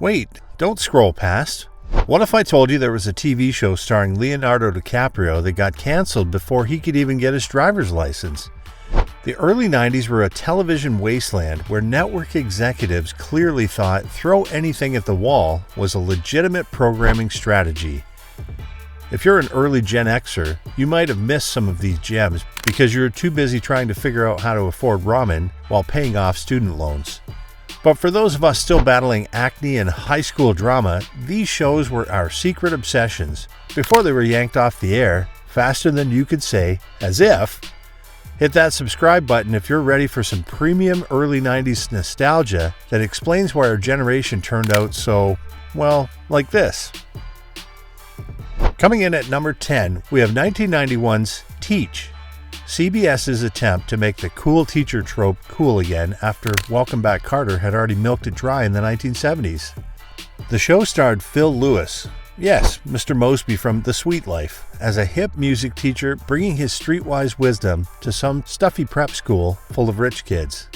Wait, don't scroll past. What if I told you there was a TV show starring Leonardo DiCaprio that got canceled before he could even get his driver's license? The early 90s were a television wasteland where network executives clearly thought throw anything at the wall was a legitimate programming strategy. If you're an early Gen Xer, you might have missed some of these gems because you were too busy trying to figure out how to afford ramen while paying off student loans. But for those of us still battling acne and high school drama, these shows were our secret obsessions before they were yanked off the air faster than you could say, as if. Hit that subscribe button if you're ready for some premium early 90s nostalgia that explains why our generation turned out so, well, like this. Coming in at number 10, we have 1991's Teach, CBS's attempt to make the cool teacher trope cool again after Welcome Back Kotter had already milked it dry in the 1970s. The show starred Phil Lewis, yes, Mr. Mosby from The Sweet Life, as a hip music teacher bringing his streetwise wisdom to some stuffy prep school full of rich kids.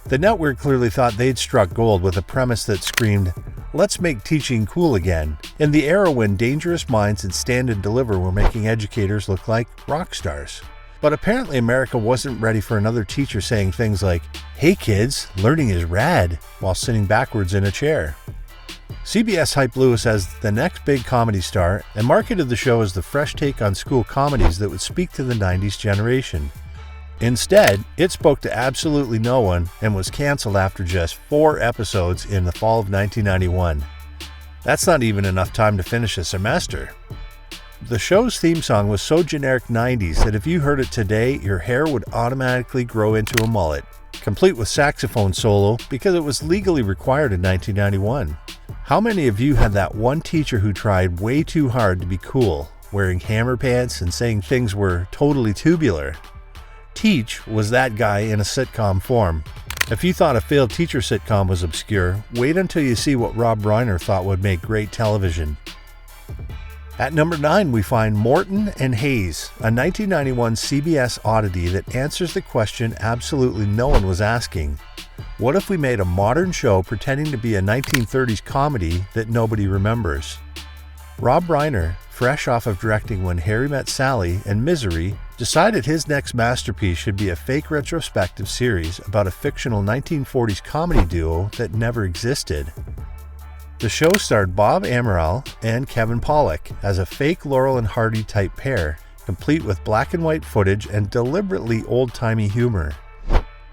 The network clearly thought they'd struck gold with a premise that screamed, "Let's make teaching cool again," in the era when Dangerous Minds and Stand and Deliver were making educators look like rock stars. But apparently America wasn't ready for another teacher saying things like, "Hey kids, learning is rad," while sitting backwards in a chair. CBS hyped Lewis as the next big comedy star and marketed the show as the fresh take on school comedies that would speak to the 90s generation. Instead, it spoke to absolutely no one and was canceled after just 4 episodes in the fall of 1991. That's not even enough time to finish a semester. The show's theme song was so generic 90s that if you heard it today, your hair would automatically grow into a mullet, complete with saxophone solo because it was legally required in 1991. How many of you had that one teacher who tried way too hard to be cool, wearing hammer pants and saying things were totally tubular? Teach was that guy in a sitcom form. If you thought a failed teacher sitcom was obscure, wait until you see what Rob Reiner thought would make great television. At number 9, we find Morton and Hayes, a 1991 CBS oddity that answers the question absolutely no one was asking. What if we made a modern show pretending to be a 1930s comedy that nobody remembers? Rob Reiner, fresh off of directing When Harry Met Sally and Misery, decided his next masterpiece should be a fake retrospective series about a fictional 1940s comedy duo that never existed. The show starred Bob Amaral and Kevin Pollak as a fake Laurel and Hardy type pair, complete with black and white footage and deliberately old-timey humor.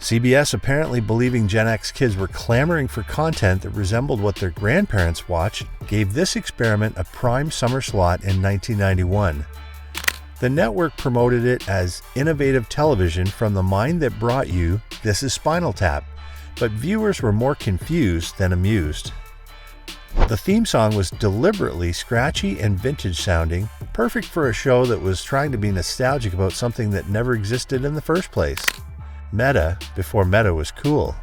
CBS, apparently believing Gen X kids were clamoring for content that resembled what their grandparents watched, gave this experiment a prime summer slot in 1991. The network promoted it as innovative television from the mind that brought you This Is Spinal Tap, but viewers were more confused than amused. The theme song was deliberately scratchy and vintage sounding, perfect for a show that was trying to be nostalgic about something that never existed in the first place. Meta before meta was cool.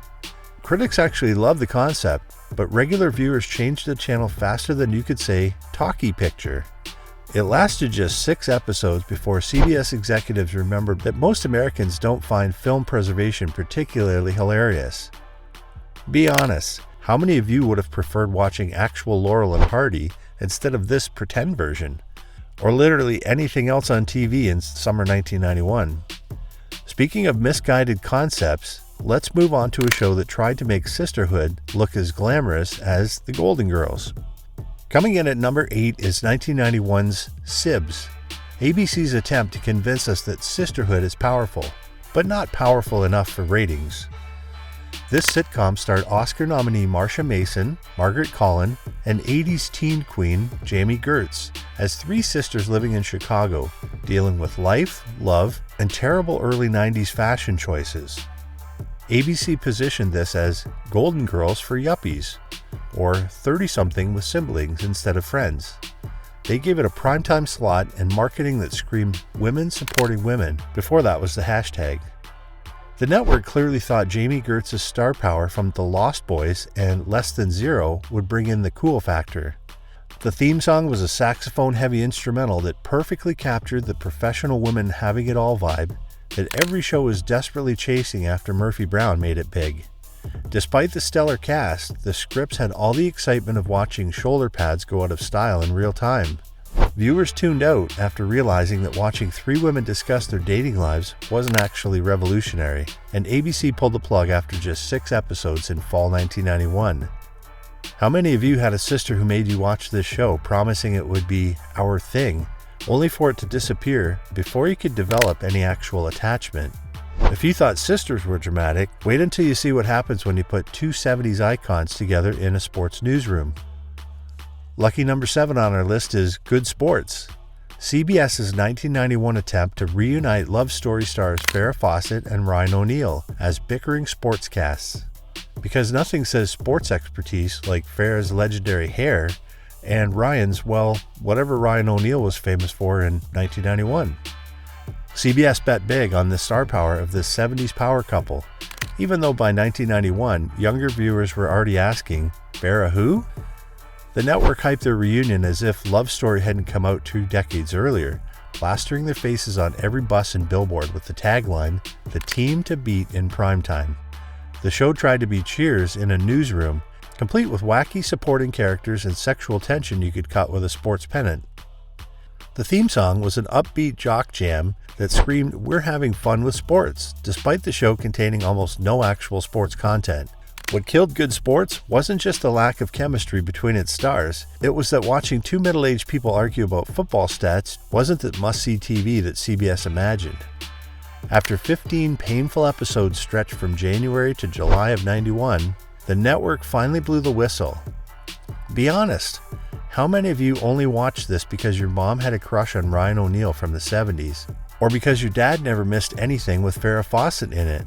Critics actually loved the concept, but regular viewers changed the channel faster than you could say talkie picture. It lasted just 6 episodes before CBS executives remembered that most Americans don't find film preservation particularly hilarious. Be honest, how many of you would have preferred watching actual Laurel and Hardy instead of this pretend version? Or literally anything else on TV in summer 1991? Speaking of misguided concepts, let's move on to a show that tried to make sisterhood look as glamorous as the Golden Girls. Coming in at number 8 is 1991's Sibs, ABC's attempt to convince us that sisterhood is powerful, but not powerful enough for ratings. This sitcom starred Oscar nominee Marsha Mason, Margaret Collin, and 80s teen queen Jamie Gertz as 3 sisters living in Chicago, dealing with life, love, and terrible early 90s fashion choices. ABC positioned this as Golden Girls for Yuppies, or 30-something with siblings instead of friends. They gave it a primetime slot and marketing that screamed women supporting women before that was the hashtag. The network clearly thought Jamie Gertz's star power from The Lost Boys and Less Than Zero would bring in the cool factor. The theme song was a saxophone-heavy instrumental that perfectly captured the professional women having it all vibe that every show was desperately chasing after Murphy Brown made it big. Despite the stellar cast, the scripts had all the excitement of watching shoulder pads go out of style in real time. Viewers tuned out after realizing that watching three women discuss their dating lives wasn't actually revolutionary, and ABC pulled the plug after just 6 episodes in fall 1991. How many of you had a sister who made you watch this show, promising it would be our thing, only for it to disappear before you could develop any actual attachment? If you thought sisters were dramatic, wait until you see what happens when you put two 70s icons together in a sports newsroom. Lucky number 7 on our list is Good Sports, CBS's 1991 attempt to reunite love story stars Farrah Fawcett and Ryan O'Neal as bickering sportscasts. Because nothing says sports expertise like Farrah's legendary hair and Ryan's, well, whatever Ryan O'Neal was famous for in 1991. CBS bet big on the star power of this 70s power couple, even though by 1991, younger viewers were already asking, Farrah who? The network hyped their reunion as if Love Story hadn't come out 2 decades earlier, plastering their faces on every bus and billboard with the tagline, "The team to beat in primetime." The show tried to be Cheers in a newsroom, complete with wacky supporting characters and sexual tension you could cut with a sports pennant. The theme song was an upbeat jock jam that screamed, "We're having fun with sports," despite the show containing almost no actual sports content. What killed Good Sports wasn't just the lack of chemistry between its stars, it was that watching two middle-aged people argue about football stats wasn't the must-see TV that CBS imagined. After 15 painful episodes stretched from January to July of '91, the network finally blew the whistle. Be honest, how many of you only watched this because your mom had a crush on Ryan O'Neal from the 70s, or because your dad never missed anything with Farrah Fawcett in it?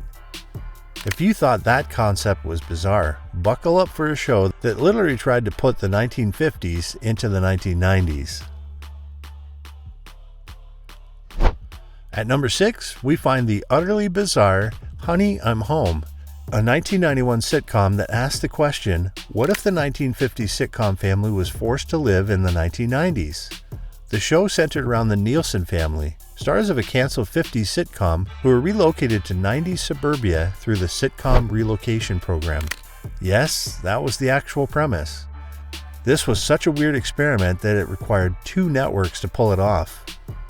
If you thought that concept was bizarre, buckle up for a show that literally tried to put the 1950s into the 1990s. At number 6, we find the utterly bizarre Honey, I'm Home, a 1991 sitcom that asked the question, what if the 1950s sitcom family was forced to live in the 1990s? The show centered around the Nielsen family, stars of a canceled 50s sitcom who were relocated to 90s suburbia through the Sitcom relocation program. Yes, that was the actual premise. This was such a weird experiment that it required 2 networks to pull it off.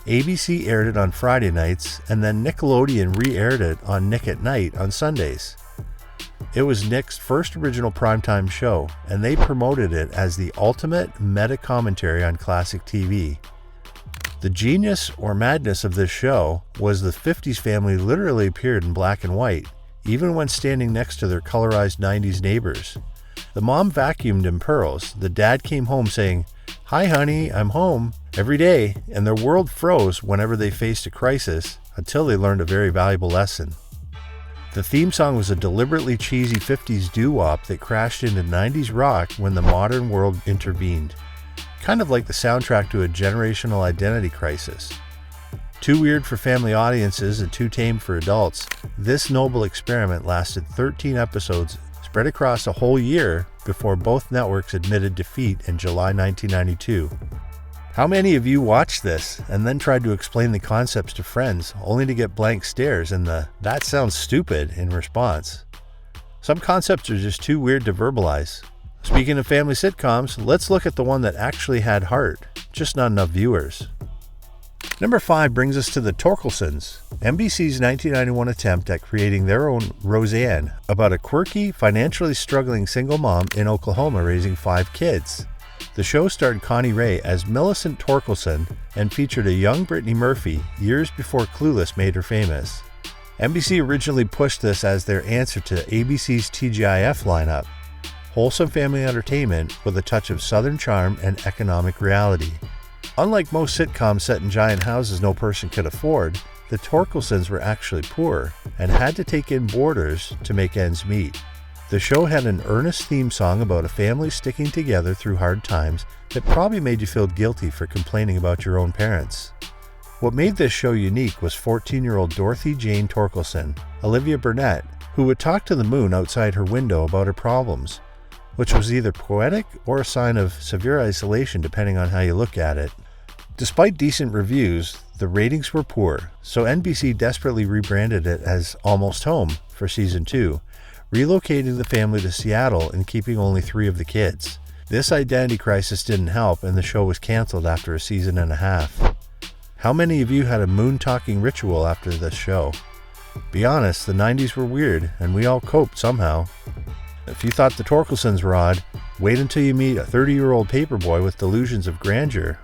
ABC aired it on Friday nights, and then Nickelodeon re-aired it on Nick at Night on Sundays. It was Nick's first original primetime show, and they promoted it as the ultimate meta-commentary on classic TV. The genius or madness of this show was the 50s family literally appeared in black and white, even when standing next to their colorized 90s neighbors. The mom vacuumed in pearls, the dad came home saying, "Hi honey, I'm home," every day, and their world froze whenever they faced a crisis until they learned a very valuable lesson. The theme song was a deliberately cheesy 50s doo-wop that crashed into 90s rock when the modern world intervened. Kind of like the soundtrack to a generational identity crisis. Too weird for family audiences and too tame for adults, this noble experiment lasted 13 episodes spread across a whole year before both networks admitted defeat in July 1992. How many of you watched this and then tried to explain the concepts to friends only to get blank stares and the "that sounds stupid" in response? Some concepts are just too weird to verbalize. Speaking of family sitcoms, let's look at the one that actually had heart, just not enough viewers. Number 5 brings us to the Torkelsons, NBC's 1991 attempt at creating their own Roseanne, about a quirky, financially struggling single mom in Oklahoma raising 5 kids. The show starred Connie Ray as Millicent Torkelson and featured a young Brittany Murphy years before Clueless made her famous. NBC originally pushed this as their answer to ABC's TGIF lineup, wholesome family entertainment with a touch of Southern charm and economic reality. Unlike most sitcoms set in giant houses no person could afford, the Torkelsons were actually poor and had to take in boarders to make ends meet. The show had an earnest theme song about a family sticking together through hard times that probably made you feel guilty for complaining about your own parents. What made this show unique was 14-year-old Dorothy Jane Torkelson, Olivia Burnett, who would talk to the moon outside her window about her problems, which was either poetic or a sign of severe isolation depending on how you look at it. Despite decent reviews, the ratings were poor, so NBC desperately rebranded it as Almost Home for season 2, relocating the family to Seattle and keeping only 3 of the kids. This identity crisis didn't help, and the show was canceled after a season and a half. How many of you had a moon-talking ritual after this show? Be honest, the 90s were weird, and we all coped somehow. If you thought the Torkelsons were odd, wait until you meet a 30-year-old paperboy with delusions of grandeur.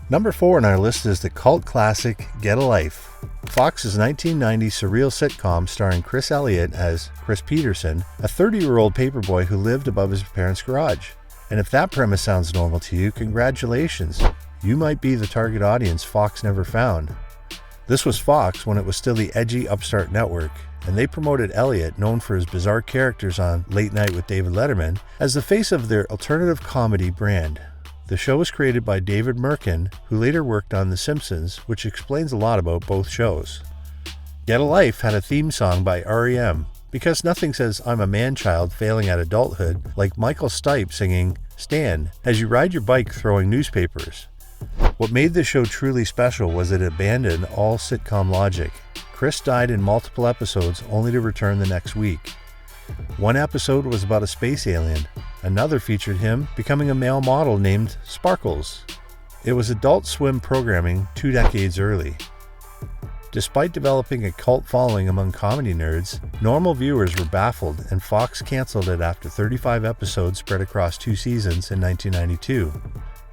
Number 4 on our list is the cult classic Get a Life. Fox's 1990 surreal sitcom starring Chris Elliott as Chris Peterson, a 30-year-old paperboy who lived above his parents' garage. And if that premise sounds normal to you, congratulations. You might be the target audience Fox never found. This was Fox when it was still the edgy upstart network, and they promoted Elliott, known for his bizarre characters on Late Night with David Letterman, as the face of their alternative comedy brand. The show was created by David Morton, who later worked on The Simpsons, which explains a lot about both shows. Get a Life had a theme song by R.E.M., because nothing says I'm a man-child failing at adulthood like Michael Stipe singing Stand as you ride your bike throwing newspapers. What made the show truly special was it abandoned all sitcom logic. Chris died in multiple episodes only to return the next week. One episode was about a space alien. Another featured him becoming a male model named Sparkles. It was Adult Swim programming 2 decades early. Despite developing a cult following among comedy nerds, normal viewers were baffled, and Fox canceled it after 35 episodes spread across 2 seasons in 1992.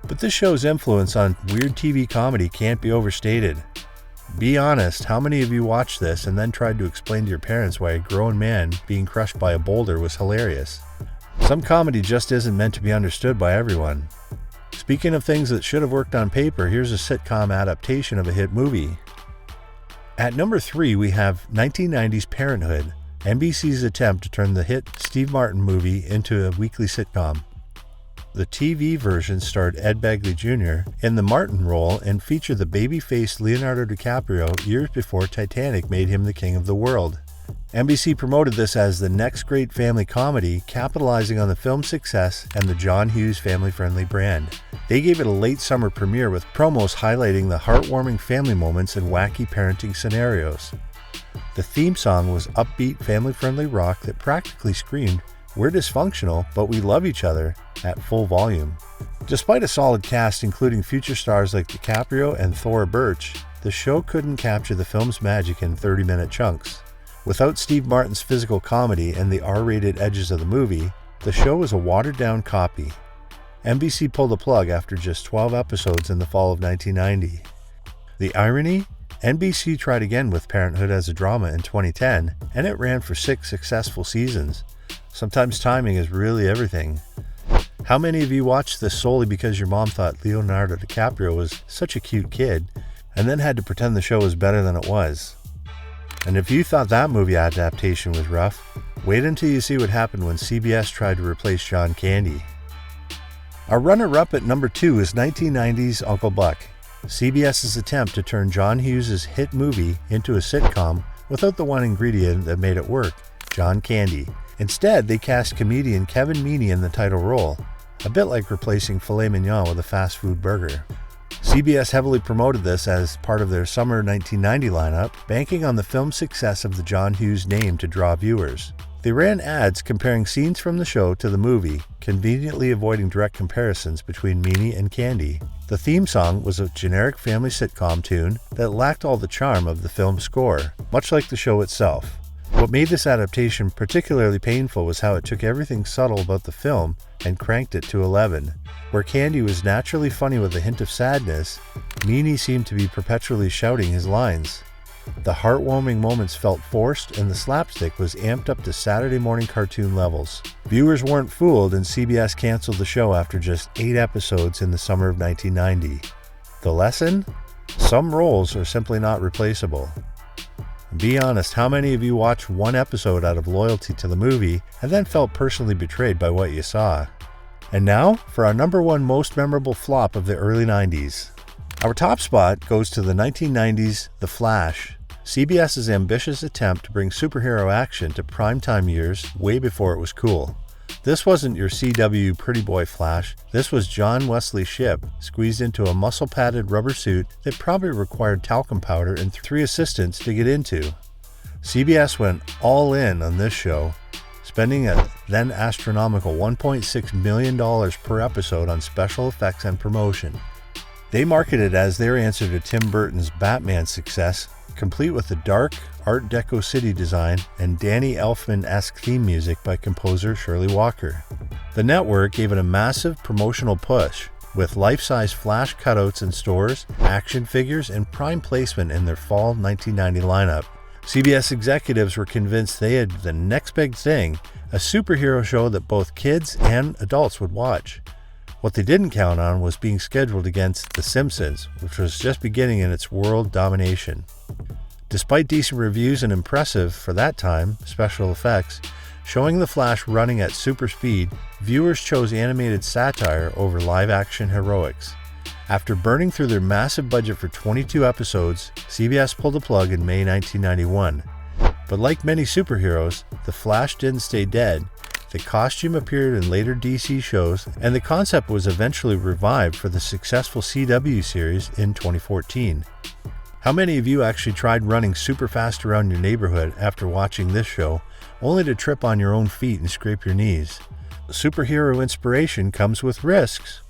But this show's influence on weird TV comedy can't be overstated. Be honest, how many of you watched this and then tried to explain to your parents why a grown man being crushed by a boulder was hilarious? Some comedy just isn't meant to be understood by everyone. Speaking of things that should have worked on paper, here's a sitcom adaptation of a hit movie. At number 3, we have 1990's Parenthood, NBC's attempt to turn the hit Steve Martin movie into a weekly sitcom. The TV version starred Ed Begley Jr. in the Martin role and featured the baby-faced Leonardo DiCaprio years before Titanic made him the king of the world. NBC promoted this as the next great family comedy, capitalizing on the film's success and the John Hughes family-friendly brand. They gave it a late summer premiere with promos highlighting the heartwarming family moments and wacky parenting scenarios. The theme song was upbeat, family-friendly rock that practically screamed, "We're dysfunctional, but we love each other," at full volume. Despite a solid cast including future stars like DiCaprio and Thora Birch, the show couldn't capture the film's magic in 30-minute chunks. Without Steve Martin's physical comedy and the R-rated edges of the movie, the show was a watered-down copy. NBC pulled the plug after just 12 episodes in the fall of 1990. The irony? NBC tried again with Parenthood as a drama in 2010, and it ran for 6 successful seasons. Sometimes timing is really everything. How many of you watched this solely because your mom thought Leonardo DiCaprio was such a cute kid, and then had to pretend the show was better than it was? And if you thought that movie adaptation was rough, wait until you see what happened when CBS tried to replace John Candy. Our runner-up at number 2 is 1990's Uncle Buck, CBS's attempt to turn John Hughes' hit movie into a sitcom without the one ingredient that made it work, John Candy. Instead, they cast comedian Kevin Meaney in the title role, a bit like replacing filet mignon with a fast food burger. CBS heavily promoted this as part of their summer 1990 lineup, banking on the film's success of the John Hughes name to draw viewers. They ran ads comparing scenes from the show to the movie, conveniently avoiding direct comparisons between Meaney and Candy. The theme song was a generic family sitcom tune that lacked all the charm of the film's score, much like the show itself. What made this adaptation particularly painful was how it took everything subtle about the film and cranked it to 11. Where Candy was naturally funny with a hint of sadness, Meaney seemed to be perpetually shouting his lines. The heartwarming moments felt forced, and the slapstick was amped up to Saturday morning cartoon levels. Viewers weren't fooled, and CBS canceled the show after just 8 episodes in the summer of 1990. The lesson? Some roles are simply not replaceable. Be honest, how many of you watched one episode out of loyalty to the movie and then felt personally betrayed by what you saw? And now, for our number 1 most memorable flop of the early 90s. Our top spot goes to the 1990s The Flash, CBS's ambitious attempt to bring superhero action to primetime years way before it was cool. This wasn't your CW pretty boy Flash, this was John Wesley Shipp squeezed into a muscle-padded rubber suit that probably required talcum powder and 3 assistants to get into. CBS went all in on this show, spending a then astronomical $1.6 million per episode on special effects and promotion. They marketed as their answer to Tim Burton's Batman success, complete with a dark, Art Deco city design and Danny Elfman-esque theme music by composer Shirley Walker. The network gave it a massive promotional push, with life-size Flash cutouts in stores, action figures, and prime placement in their fall 1990 lineup. CBS executives were convinced they had the next big thing, a superhero show that both kids and adults would watch. What they didn't count on was being scheduled against The Simpsons, which was just beginning in its world domination. Despite decent reviews and impressive, for that time, special effects, showing the Flash running at super speed, viewers chose animated satire over live-action heroics. After burning through their massive budget for 22 episodes, CBS pulled the plug in May 1991. But like many superheroes, the Flash didn't stay dead. The costume appeared in later DC shows, and the concept was eventually revived for the successful CW series in 2014. How many of you actually tried running super fast around your neighborhood after watching this show, only to trip on your own feet and scrape your knees? Superhero inspiration comes with risks.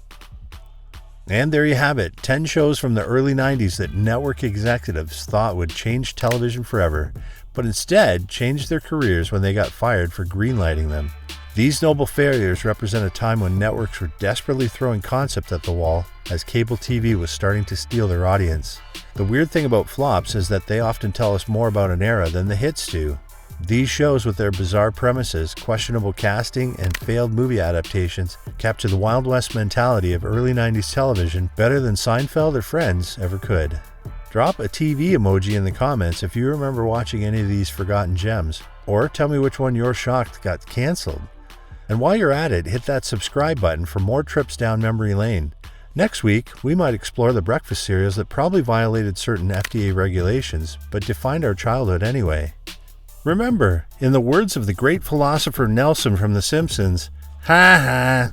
And there you have it, 10 shows from the early 90s that network executives thought would change television forever, but instead changed their careers when they got fired for greenlighting them. These noble failures represent a time when networks were desperately throwing concepts at the wall as cable TV was starting to steal their audience. The weird thing about flops is that they often tell us more about an era than the hits do. These shows, with their bizarre premises, questionable casting, and failed movie adaptations, capture the Wild West mentality of early 90s television better than Seinfeld or Friends ever could. Drop a TV emoji in the comments if you remember watching any of these forgotten gems, or tell me which one you're shocked got cancelled. And while you're at it, hit that subscribe button for more trips down memory lane. Next week, we might explore the breakfast cereals that probably violated certain FDA regulations, but defined our childhood anyway. Remember, in the words of the great philosopher Nelson from The Simpsons, ha ha!